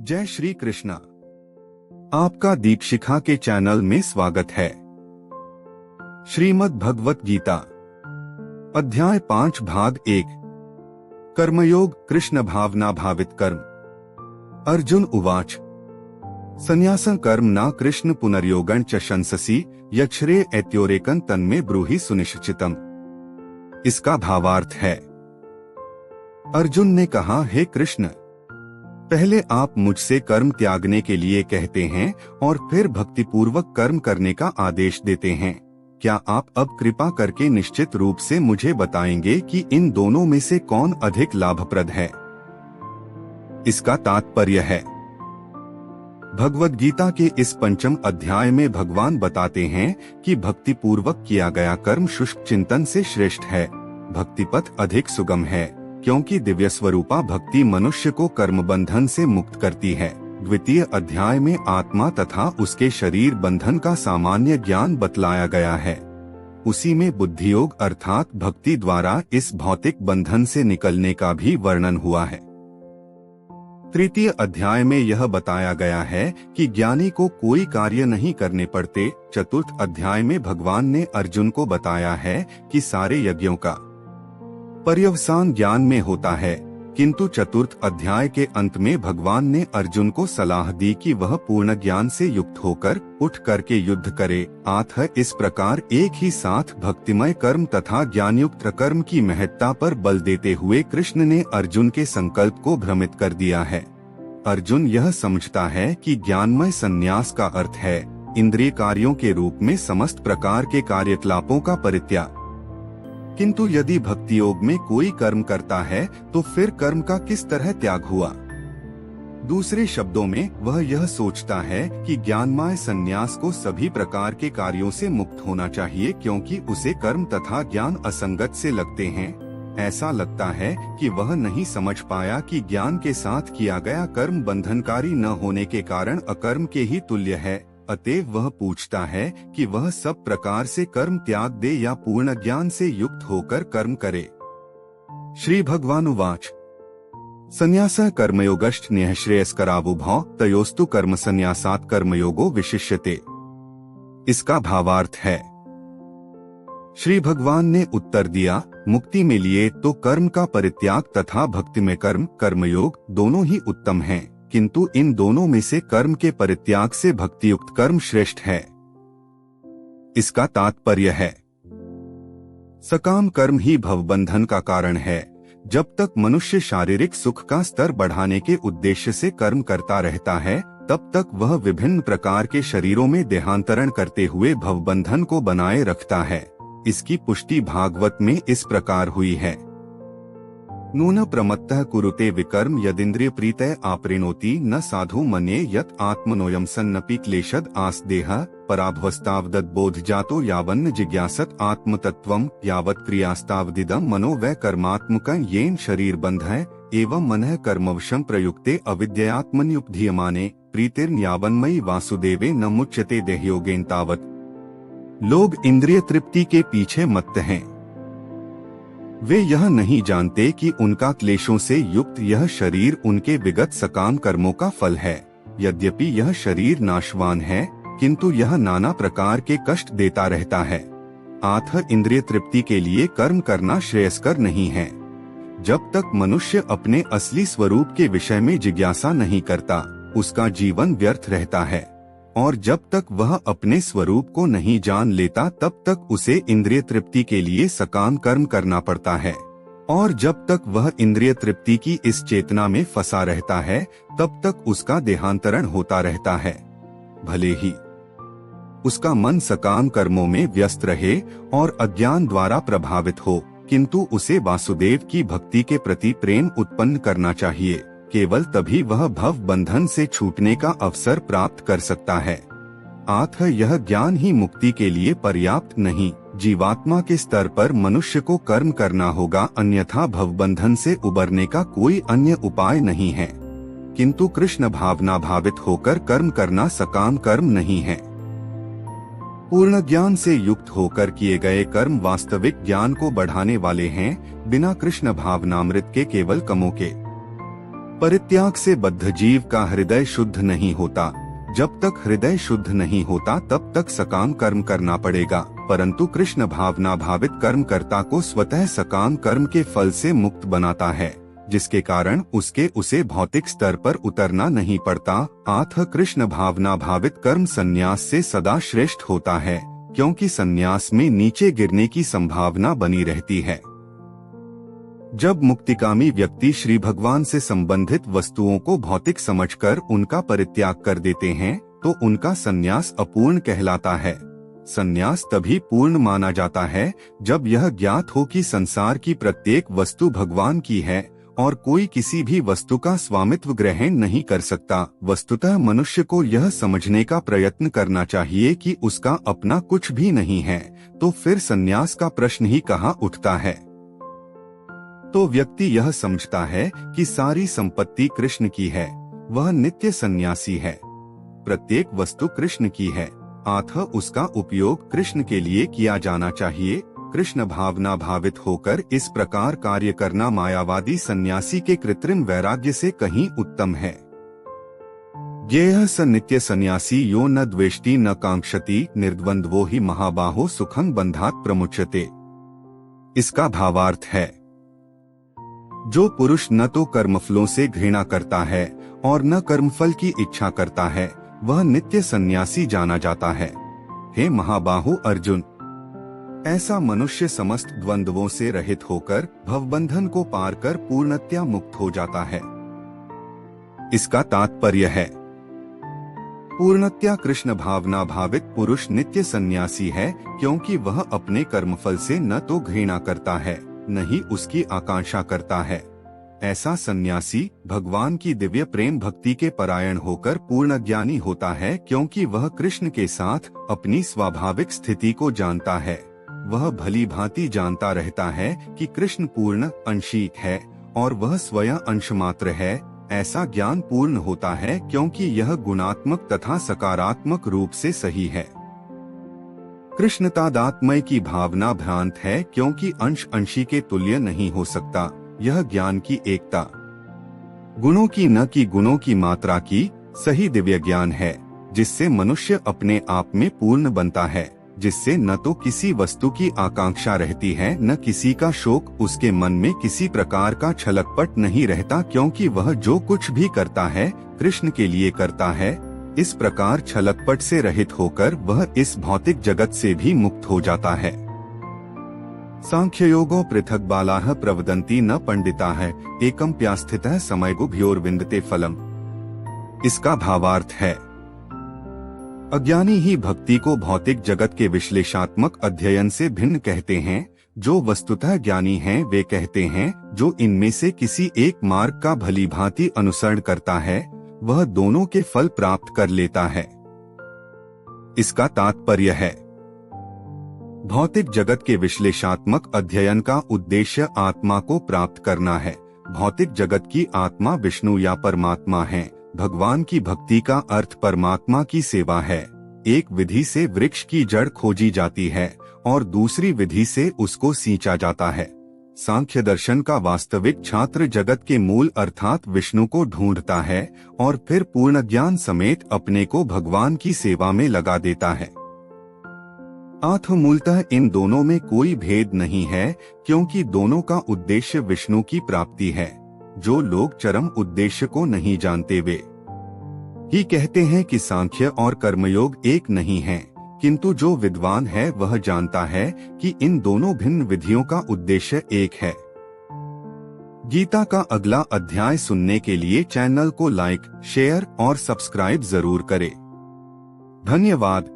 जय श्री कृष्णा। आपका दीपशिखा के चैनल में स्वागत है। श्रीमद् भगवत गीता अध्याय 5 भाग 1 कर्मयोग कृष्ण भावना भावित कर्म। अर्जुन उवाच संन्यासं कर्म न कृष्ण पुनर्योगं च शंससि यच्छ्रे ऐत्योरेकं तन्मे ब्रूहि सुनिश्चितम्। इसका भावार्थ है, अर्जुन ने कहा, हे कृष्ण, पहले आप मुझसे कर्म त्यागने के लिए कहते हैं और फिर भक्तिपूर्वक कर्म करने का आदेश देते हैं। क्या आप अब कृपा करके निश्चित रूप से मुझे बताएंगे कि इन दोनों में से कौन अधिक लाभप्रद है? इसका तात्पर्य है, भगवद गीता के इस 5 अध्याय में भगवान बताते हैं कि भक्तिपूर्वक किया गया कर्म शुष्क चिंतन से श्रेष्ठ है। भक्ति पथ अधिक सुगम है, क्योंकि दिव्य स्वरूपा भक्ति मनुष्य को कर्म बंधन से मुक्त करती है। द्वितीय अध्याय में आत्मा तथा उसके शरीर बंधन का सामान्य ज्ञान बतलाया गया है। उसी में बुद्धि योग अर्थात भक्ति द्वारा इस भौतिक बंधन से निकलने का भी वर्णन हुआ है। तृतीय अध्याय में यह बताया गया है कि ज्ञानी को कोई कार्य नहीं करने पड़ते। चतुर्थ अध्याय में भगवान ने अर्जुन को बताया है कि सारे यज्ञों का पर्यवसान ज्ञान में होता है, किंतु चतुर्थ अध्याय के अंत में भगवान ने अर्जुन को सलाह दी कि वह पूर्ण ज्ञान से युक्त होकर उठ करके युद्ध करे। इस प्रकार एक ही साथ भक्तिमय कर्म तथा ज्ञानयुक्त कर्म की महत्ता पर बल देते हुए कृष्ण ने अर्जुन के संकल्प को भ्रमित कर दिया है। अर्जुन यह समझता है कि ज्ञानमय संन्यास का अर्थ है इंद्रिय कार्यों के रूप में समस्त प्रकार के कार्यकलापों का परित्याग। किंतु यदि भक्ति योग में कोई कर्म करता है तो फिर कर्म का किस तरह त्याग हुआ? दूसरे शब्दों में वह यह सोचता है कि ज्ञानमय संन्यास को सभी प्रकार के कार्यों से मुक्त होना चाहिए, क्योंकि उसे कर्म तथा ज्ञान असंगत से लगते हैं। ऐसा लगता है कि वह नहीं समझ पाया कि ज्ञान के साथ किया गया कर्म बंधनकारी न होने के कारण अकर्म के ही तुल्य है। अतएव वह पूछता है कि वह सब प्रकार से कर्म त्याग दे या पूर्ण ज्ञान से युक्त होकर कर्म करे। श्री भगवान उवाच संन्यासः कर्मयोगश्च न्यश्रेयस्करावुभौ तयोस्तु कर्म संन्यासात् कर्मयोगो विशिष्यते। इसका भावार्थ है, श्री भगवान ने उत्तर दिया, मुक्ति में लिए तो कर्म का परित्याग तथा भक्ति में कर्म कर्मयोग दोनों ही उत्तम हैं, किंतु इन दोनों में से कर्म के परित्याग से भक्तियुक्त कर्म श्रेष्ठ है। इसका तात्पर्य है, सकाम कर्म ही भवबंधन का कारण है। जब तक मनुष्य शारीरिक सुख का स्तर बढ़ाने के उद्देश्य से कर्म करता रहता है, तब तक वह विभिन्न प्रकार के शरीरों में देहांतरण करते हुए भवबंधन को बनाए रखता है। इसकी पुष्टि भागवत में इस प्रकार हुई है, नून प्रमत्तः कुरुते विकर्म यदिन्द्रिय प्रीतय आपृणोति न साधु मन्ये यत् आत्मनोयम सन्नपि क्लेशद आसदेह पराभवस्तावदत् बोध जातो यावन्न जिज्ञासत आत्मतत्वम यावत् क्रियास्तावदिदं मनो वै कर्मात्मकं येन शरीर बंधः एवं मनः कर्मवशं प्रयुक्ते अविद्यात्मन्युपधीयमाने प्रीतिर्यावन्मयी वासुदेवे न मुच्यते देहयोगेन तावत्। लोग इंद्रिय तृप्ति के पीछे मत्त हैं। वे यह नहीं जानते कि उनका क्लेशों से युक्त यह शरीर उनके विगत सकाम कर्मों का फल है। यद्यपि यह शरीर नाशवान है, किंतु यह नाना प्रकार के कष्ट देता रहता है। इंद्रिय तृप्ति के लिए कर्म करना श्रेयस्कर नहीं है। जब तक मनुष्य अपने असली स्वरूप के विषय में जिज्ञासा नहीं करता, उसका जीवन व्यर्थ रहता है, और जब तक वह अपने स्वरूप को नहीं जान लेता तब तक उसे इंद्रिय तृप्ति के लिए सकाम कर्म करना पड़ता है। और जब तक वह इंद्रिय तृप्ति की इस चेतना में फंसा रहता है, तब तक उसका देहांतरण होता रहता है। भले ही उसका मन सकाम कर्मों में व्यस्त रहे और अज्ञान द्वारा प्रभावित हो, किंतु उसे वासुदेव की भक्ति के प्रति प्रेम उत्पन्न करना चाहिए। केवल तभी वह भव बंधन से छूटने का अवसर प्राप्त कर सकता है। यह ज्ञान ही मुक्ति के लिए पर्याप्त नहीं, जीवात्मा के स्तर पर मनुष्य को कर्म करना होगा, अन्यथा भवबंधन से उबरने का कोई अन्य उपाय नहीं है। किंतु कृष्ण भावना भावित होकर कर्म करना सकाम कर्म नहीं है। पूर्ण ज्ञान से युक्त होकर किए गए कर्म वास्तविक ज्ञान को बढ़ाने वाले हैं, बिना कृष्ण भावनामृत के केवल कमों के। परित्याग से बद्ध जीव का हृदय शुद्ध नहीं होता। जब तक हृदय शुद्ध नहीं होता तब तक सकाम कर्म करना पड़ेगा, परंतु कृष्ण भावना भावित कर्म कर्ता को स्वतः सकाम कर्म के फल से मुक्त बनाता है, जिसके कारण उसे भौतिक स्तर पर उतरना नहीं पड़ता। अतः कृष्ण भावना भावित कर्म संन्यास से सदा श्रेष्ठ होता है, क्योंकि संन्यास में नीचे गिरने की संभावना बनी रहती है। जब मुक्तिकामी व्यक्ति श्री भगवान से संबंधित वस्तुओं को भौतिक समझकर उनका परित्याग कर देते हैं, तो उनका संन्यास अपूर्ण कहलाता है। संन्यास तभी पूर्ण माना जाता है जब यह ज्ञात हो कि संसार की प्रत्येक वस्तु भगवान की है और कोई किसी भी वस्तु का स्वामित्व ग्रहण नहीं कर सकता। वस्तुतः मनुष्य को यह समझने का प्रयत्न करना चाहिए कि उसका अपना कुछ भी नहीं है, तो फिर संन्यास का प्रश्न ही कहाँ उठता है। तो व्यक्ति यह समझता है कि सारी संपत्ति कृष्ण की है, वह नित्य सन्यासी है, प्रत्येक वस्तु कृष्ण की है, अतः उसका उपयोग कृष्ण के लिए किया जाना चाहिए। कृष्ण भावना भावित होकर इस प्रकार कार्य करना मायावादी सन्यासी के कृत्रिम वैराग्य से कहीं उत्तम है। ज्ञेयः स नित्य सन्यासी यो न द्वेष्टि न कांक्षति निर्द्वंद्वो ही महाबाहो सुखं बंधात् प्रमुच्यते। इसका भावार्थ है, जो पुरुष न तो कर्मफलों से घृणा करता है और न कर्मफल की इच्छा करता है, वह नित्य सन्यासी जाना जाता है। हे महाबाहु अर्जुन, ऐसा मनुष्य समस्त द्वंद्वों से रहित होकर भवबंधन को पार कर पूर्णतया मुक्त हो जाता है। इसका तात्पर्य है, पूर्णतया कृष्ण भावना भावित पुरुष नित्य सन्यासी है, क्योंकि वह अपने कर्मफल से न तो घृणा करता है, न ही उसकी आकांक्षा करता है। ऐसा सन्यासी भगवान की दिव्य प्रेम भक्ति के परायण होकर पूर्ण ज्ञानी होता है, क्योंकि वह कृष्ण के साथ अपनी स्वाभाविक स्थिति को जानता है। वह भली भांति जानता रहता है कि कृष्ण पूर्ण अंशिक है और वह स्वयं अंश मात्र है। ऐसा ज्ञान पूर्ण होता है क्योंकि यह गुणात्मक तथा सकारात्मक रूप से सही है। कृष्ण तादात्म्य की भावना भ्रांत है, क्योंकि अंश अंशी के तुल्य नहीं हो सकता। यह ज्ञान की एकता, गुणों की न कि गुणों की मात्रा की सही दिव्य ज्ञान है, जिससे मनुष्य अपने आप में पूर्ण बनता है, जिससे न तो किसी वस्तु की आकांक्षा रहती है न किसी का शोक। उसके मन में किसी प्रकार का छलकपट नहीं रहता, क्योंकि वह जो कुछ भी करता है कृष्ण के लिए करता है। इस प्रकार छलकपट से रहित होकर वह इस भौतिक जगत से भी मुक्त हो जाता है। सांख्ययोगो पृथक बालाः प्रवदन्ति न पंडिताः एकम प्यास्थितः समयगुभ्योर्विन्दते फलम। इसका भावार्थ है, अज्ञानी ही भक्ति को भौतिक जगत के विश्लेषणात्मक अध्ययन से भिन्न कहते हैं। जो वस्तुतः ज्ञानी हैं वे कहते हैं, जो इनमें से किसी एक मार्ग का भली भांति अनुसरण करता है वह दोनों के फल प्राप्त कर लेता है। इसका तात्पर्य है, भौतिक जगत के विश्लेषणात्मक अध्ययन का उद्देश्य आत्मा को प्राप्त करना है। भौतिक जगत की आत्मा विष्णु या परमात्मा है। भगवान की भक्ति का अर्थ परमात्मा की सेवा है। एक विधि से वृक्ष की जड़ खोजी जाती है और दूसरी विधि से उसको सींचा जाता है। सांख्य दर्शन का वास्तविक छात्र जगत के मूल अर्थात विष्णु को ढूंढता है और फिर पूर्ण ज्ञान समेत अपने को भगवान की सेवा में लगा देता है। मूलतः इन दोनों में कोई भेद नहीं है, क्योंकि दोनों का उद्देश्य विष्णु की प्राप्ति है। जो लोग चरम उद्देश्य को नहीं जानते वे ही कहते हैं कि सांख्य और कर्मयोग एक नहीं हैं, किंतु जो विद्वान है वह जानता है कि इन दोनों भिन्न विधियों का उद्देश्य एक है। गीता का अगला अध्याय सुनने के लिए चैनल को लाइक, शेयर और सब्सक्राइब जरूर करें। धन्यवाद।